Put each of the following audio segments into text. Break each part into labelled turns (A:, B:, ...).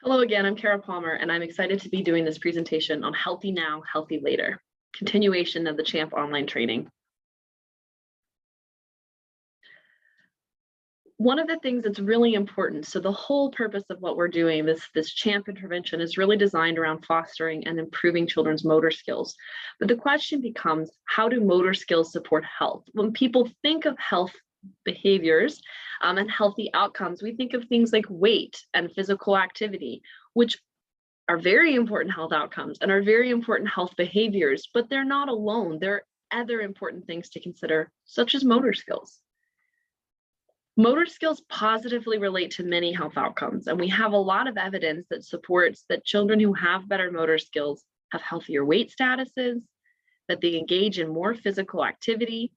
A: Hello again, I'm Kara Palmer, and I'm excited to be doing this presentation on Healthy Now, Healthy Later, continuation of the CHAMP online training. One of the things that's really important, so the whole purpose of what we're doing, this CHAMP intervention is really designed around fostering and improving children's motor skills. But the question becomes, how do motor skills support health? When people think of health behaviors and healthy outcomes, we think of things like weight and physical activity, which are very important health outcomes and are very important health behaviors, but they're not alone. There are other important things to consider, such as motor skills. Motor skills positively relate to many health outcomes, and we have a lot of evidence that supports that children who have better motor skills have healthier weight statuses, that they engage in more physical activity,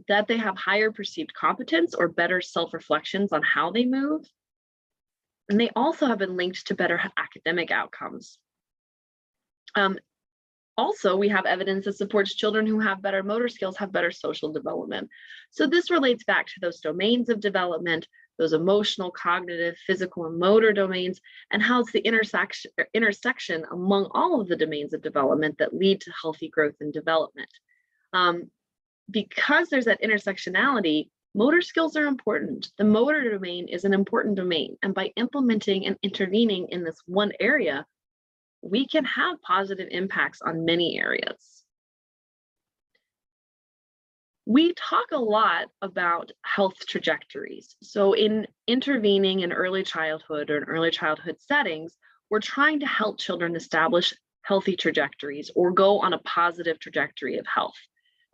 A: that they have higher perceived competence or better self-reflections on how they move. And they also have been linked to better academic outcomes. Also, we have evidence that supports children who have better motor skills have better social development. So this relates back to those domains of development, those emotional, cognitive, physical, and motor domains, and how it's the intersection among all of the domains of development that lead to healthy growth and development. Because there's that intersectionality, motor skills are important. The motor domain is an important domain, and by implementing and intervening in this one area, we can have positive impacts on many areas. We talk a lot about health trajectories. So in intervening in early childhood or in early childhood settings, we're trying to help children establish healthy trajectories or go on a positive trajectory of health.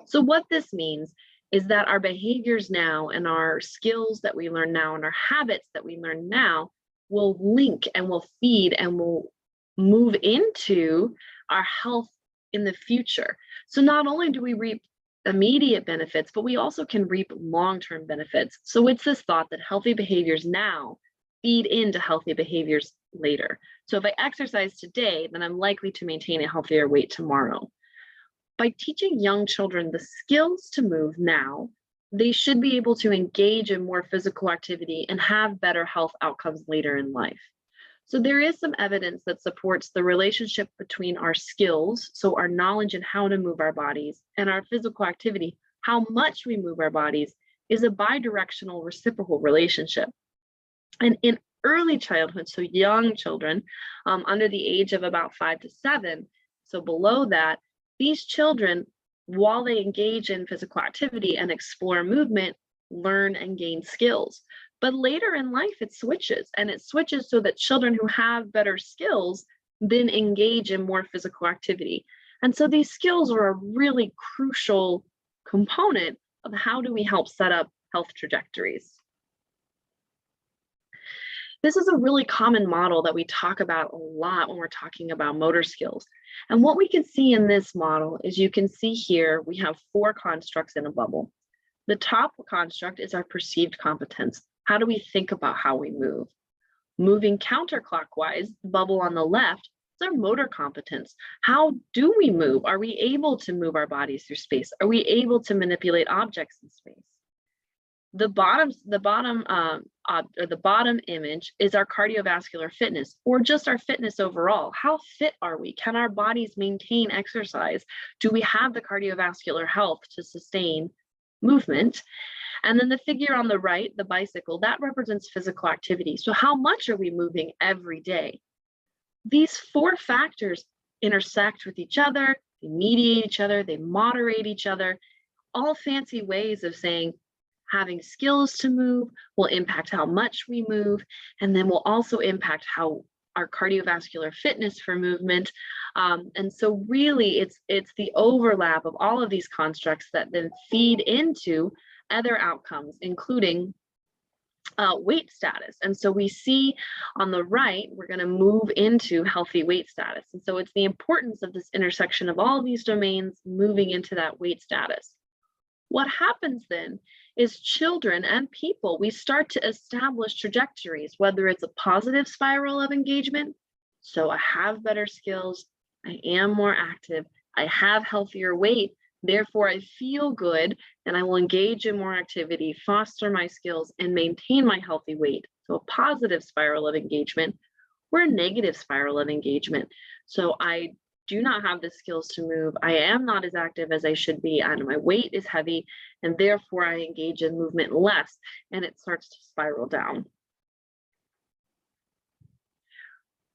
A: So what this means is that our behaviors now and our skills that we learn now and our habits that we learn now will link and will feed and will move into our health in the future. So not only do we reap immediate benefits, but we also can reap long-term benefits. So it's this thought that healthy behaviors now feed into healthy behaviors later. So if I exercise today, then I'm likely to maintain a healthier weight tomorrow. By teaching young children the skills to move now, they should be able to engage in more physical activity and have better health outcomes later in life. So there is some evidence that supports the relationship between our skills, so our knowledge in how to move our bodies, and our physical activity, how much we move our bodies, is a bidirectional reciprocal relationship. And in early childhood, so young children under the age of about 5 to 7, so below that, these children, while they engage in physical activity and explore movement, learn and gain skills. But later in life, it switches, and it switches so that children who have better skills then engage in more physical activity. And so these skills are a really crucial component of how do we help set up health trajectories. This is a really common model that we talk about a lot when we're talking about motor skills. And what we can see in this model is you can see here, we have 4 constructs in a bubble. The top construct is our perceived competence. How do we think about how we move? Moving counterclockwise, the bubble on the left, is our motor competence. How do we move? Are we able to move our bodies through space? Are we able to manipulate objects in space? The bottom image is our cardiovascular fitness, or just our fitness overall. How fit are we? Can our bodies maintain exercise? Do we have the cardiovascular health to sustain movement? And then the figure on the right, the bicycle, that represents physical activity. So how much are we moving every day? These 4 factors intersect with each other, they mediate each other, they moderate each other, all fancy ways of saying having skills to move will impact how much we move, and then will also impact how our cardiovascular fitness for movement. And so really it's the overlap of all of these constructs that then feed into other outcomes, including weight status. And so we see on the right, we're going to move into healthy weight status. And so it's the importance of this intersection of all of these domains moving into that weight status. What happens then is children and people, we start to establish trajectories, whether it's a positive spiral of engagement. So I have better skills, I am more active, I have healthier weight, therefore I feel good, and I will engage in more activity, foster my skills, and maintain my healthy weight. So a positive spiral of engagement. or a negative spiral of engagement. So I do not have the skills to move. I am not as active as I should be, and my weight is heavy, and therefore I engage in movement less, and it starts to spiral down.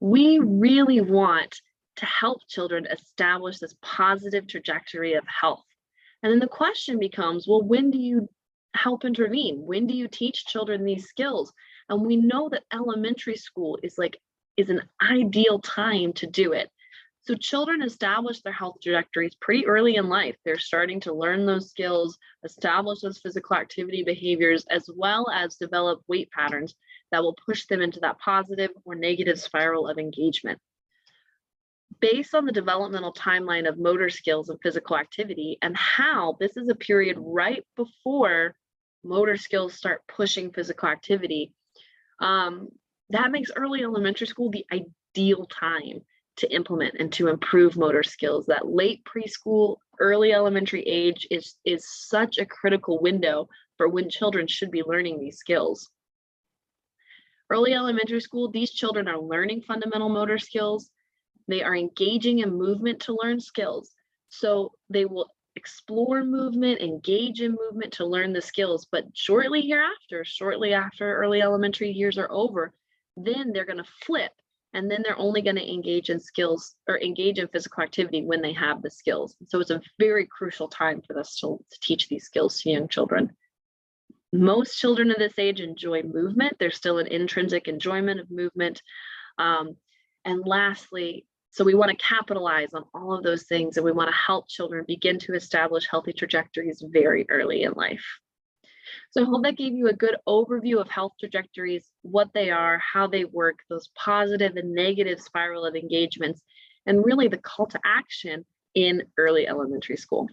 A: We really want to help children establish this positive trajectory of health. And then the question becomes, well, when do you help intervene? When do you teach children these skills? And we know that elementary school is an ideal time to do it. So children establish their health trajectories pretty early in life. They're starting to learn those skills, establish those physical activity behaviors, as well as develop weight patterns that will push them into that positive or negative spiral of engagement. Based on the developmental timeline of motor skills and physical activity, and how this is a period right before motor skills start pushing physical activity, that makes early elementary school the ideal time to implement and to improve motor skills. That late preschool, early elementary age is such a critical window for when children should be learning these skills. Early elementary school, these children are learning fundamental motor skills. They are engaging in movement to learn skills. So they will explore movement, engage in movement to learn the skills. But shortly after early elementary years are over, then they're going to flip. And then they're only going to engage in skills or engage in physical activity when they have the skills. So it's a very crucial time for us to teach these skills to young children. Most children of this age enjoy movement. There's still an intrinsic enjoyment of movement. And lastly, so we want to capitalize on all of those things, and we want to help children begin to establish healthy trajectories very early in life. So I hope that gave you a good overview of health trajectories, what they are, how they work, those positive and negative spiral of engagements, and really the call to action in early elementary school.